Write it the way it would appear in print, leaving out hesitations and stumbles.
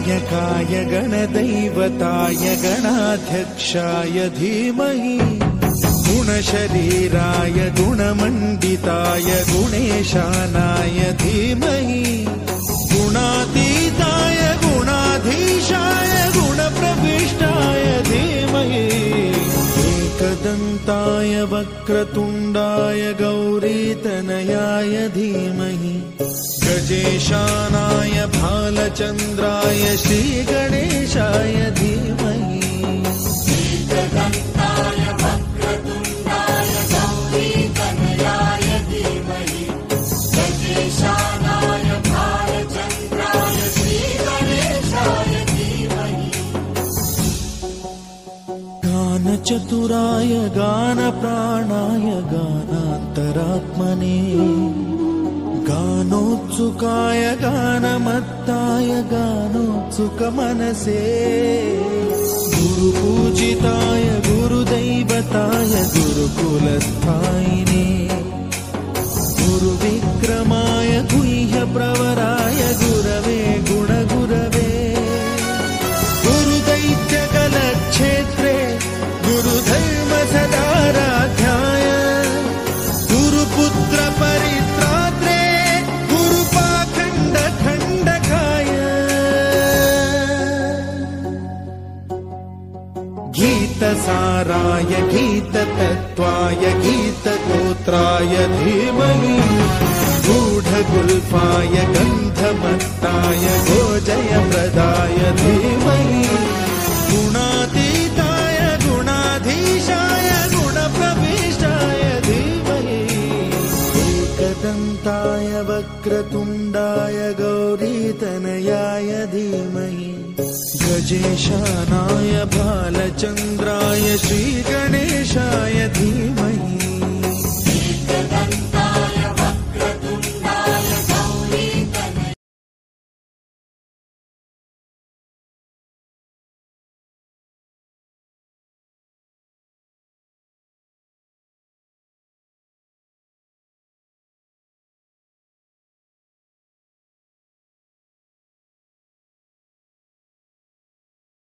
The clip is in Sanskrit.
गणनायकाय गणदैवताय गणाध्यक्षाय धीमहि गुणशरीराय गुणमण्डिताय गुणेशानाय धीमहि गुणातीताय गुणाधीशाय गुणप्रविष्टाय धीमहि एकदन्ताय वक्रतुण्डाय गौरीतनयाय धीमहि गजेशानाय भालचन्द्राय श्रीगणेशाय धीमहि एकदन्ताय वक्रतुण्डाय गौरीतनयाय धीमहि गजेशानाय भालचन्द्राय श्रीगणेशाय धीमहि गानचतुराय गानप्राणाय गानान्तरात्मने गानोत्सुकाय गानमत्ताय गानोत्सुकमनसे गुरुपूजिताय गुरुदैवताय गुरुकुलस्थायिने गुरुविक्रमाय गुह्यप्रवराय गुरवे गुणगुरवे गुरुदैत्यकलक्षेत्रे गुरुधर्मसदाराध्याय गुरुपुत्र परित्रात्रे गुरुपाखण्डखण्डकाय गीतसाराय गीततत्त्वाय गीतगोत्राय धीमहि गूढगुल्फाय गन्धमत्ताय गोजयप्रदाय धीमहि गुणातीताय गुणाधीशाय गुणप्रविष्टाय धीमहि एकदन्ताय वक्रतुण्डाय गौरीतनयाय धीमहि गजेशानाय भालचन्द्राय श्रीगणेशाय धीमहि